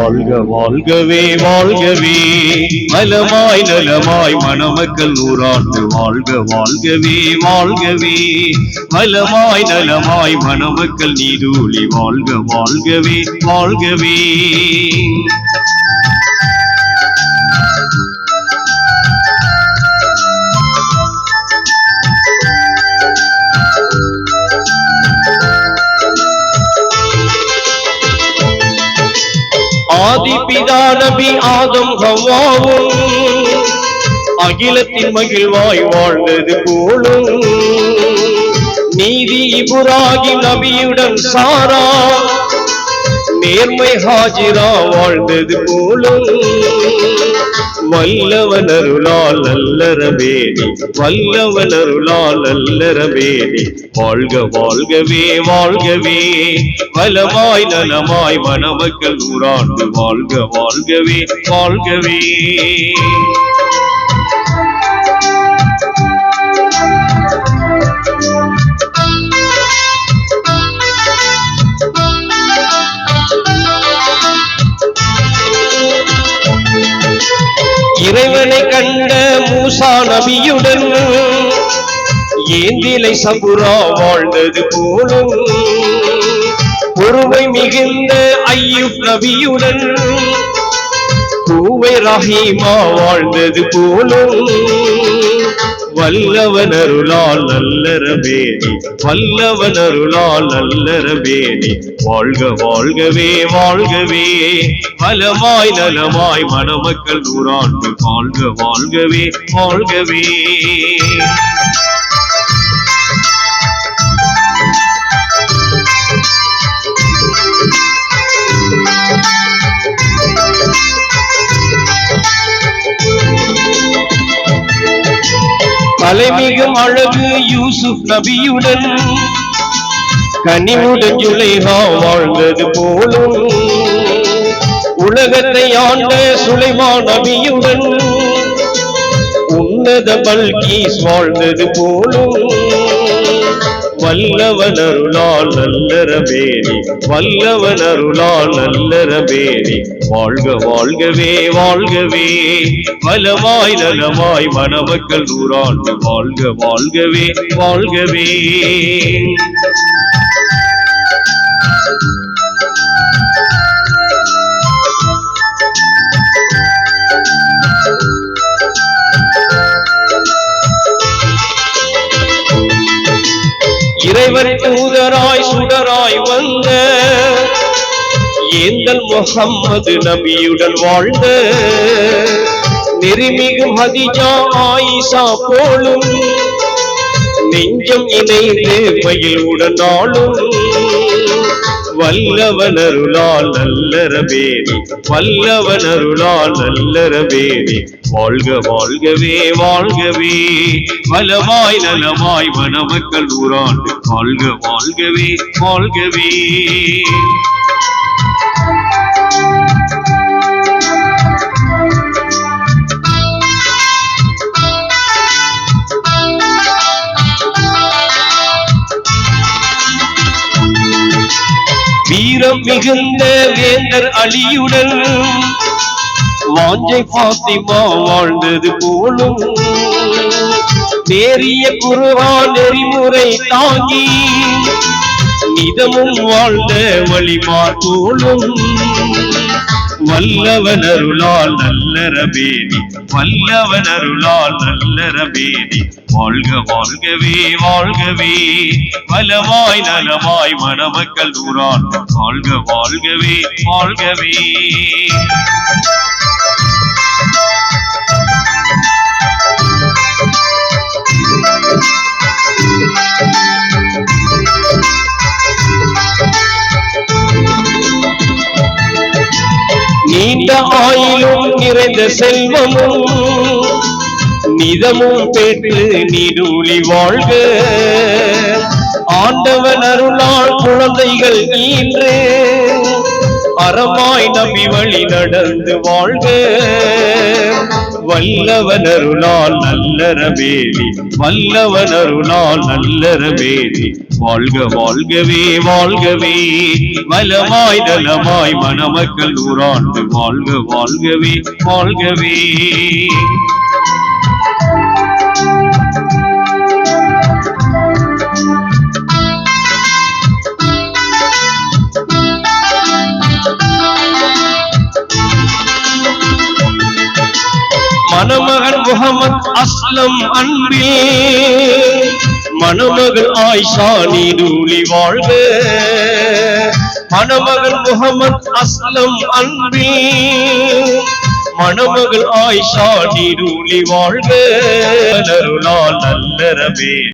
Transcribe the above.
வாழ்க வாழ்கவே வாழ்கவே நலமாய் நலமாய் மணமக்கள் நூறாண்டு வாழ்க வாழ்கவே வாழ்கவே நலமாய் நலமாய் மணமக்கள் நீடூழி வாழ்க வாழ்கவே வாழ்கவே. ஆதிபிதா நபி ஆதம் ஹவ்வாவும் அகிலத்தின் மகிழ்வாய் வாழ்ந்தது போலும் நீதி இப்ராஹிம் நபியுடன் சாரா நேர்மை ஹாஜிரா வாழ்ந்தது போலும் வல்லவனருளால் நல்லறவேணி வல்லவனருளால் நல்லறவேணி வாழ்க வாழ்கவே வாழ்கவே வலமாய் நலமாய் மணமக்கள் நூறாண்டு வாழ்க வாழ்கவே வாழ்கவே. இறைவனை கண்ட மூசா நபியுடன் ஏந்திலை சபுரா வாழ்ந்தது போலும் பொறுமை மிகுந்த ஐயூப் நபியுடன் பூவை ரஹீமா வாழ்ந்தது போலும் வல்லவனருளால் நல்லறவேணி வல்லவனருளால் நல்லறவேணி வாழ்க வாழ்கவே வாழ்கவே வலமாய் நலமாய் மணமக்கள் நூறாண்டு வாழ்க வாழ்கவே வாழ்கவே. தலைமிகும் அழகு யூசுப் நபியுடன் கனிவுடன் ஜுலைஹா வாழ்ந்தது போலும் உலகத்தை ஆண்ட சுலைமான் நபியுடன் உன்னத பல்கீஸ் வாழ்ந்தது போலும் வல்லவனருளால் நல்லறவேணி வல்லவனருளால் நல்லறவேணி வாழ்க வாழ்கவே வாழ்கவே வலமாய் நலமாய் மணமக்கள் நூறாண்டு வாழ்க வாழ்கவே வாழ்கவே. இறைவன் தூதராய் சுடராய் வந்த ஏந்தல் முஹம்மது நபியுடன் வாழ்ந்த நெறிமிகு ஹதிஜா ஆயிஷா போலும் நெஞ்சம் இணைந்து மகிழ்வுடன் நாளும் வல்லவனருளால் நல்லறவேணி வல்லவனருளால் நல்லறவேணி வாழ்க வாழ்கவே வாழ்கவே வலமாய் நலமாய் மணமக்கள் நூறாண்டு வாழ்க வாழ்கவே வாழ்கவே. வீரம் மிகுந்த வேந்தர் அலியுடன் வாஞ்சை பாத்திமா வாழ்ந்தது போலும் நேரிய குர்ஆன் நெறிமுறை தாங்கி நிதமும் வாழ்ந்த வழிமார் போலும் வல்லவனருளால் நல்லறவேணி வல்லவனருளால் நல்லறவேணி வாழ்க வாழ்கவே வாழ்கவே வலமாய் நலமாய் மணமக்கள் நூறாண்டு வாழ்க வாழ்கவே வாழ்கவே. நீண்ட ஆயிலும் நிறைந்த செல்வமும் நிதமும் பெற்று நீடூழி வாழ்க ஆண்டவன் அருளால் குழந்தைகள் ஈன்று அறமாய் நம்பி வழி நடந்து வாழ்க வல்லவன் அருளால் நல்லறவேலி வல்லவன் அருளால் நல்லறவேலி வாழ்க வாழ்கவே வாழ்கவே வளமாய் நலமாய் மணமக்கள் நூறாண்டு வாழ்க வாழ்கவே வாழ்கவே. மணமகன் முகமது அஸ்லம் அன்பில் மணமகள் ஆயிஷா நீடூழி வாழ்க மணமகன் முகமது அஸ்லம் அன்பில் மணமகள் ஆயிஷா நீடூழி வாழ்க அருளால் நல்லறவே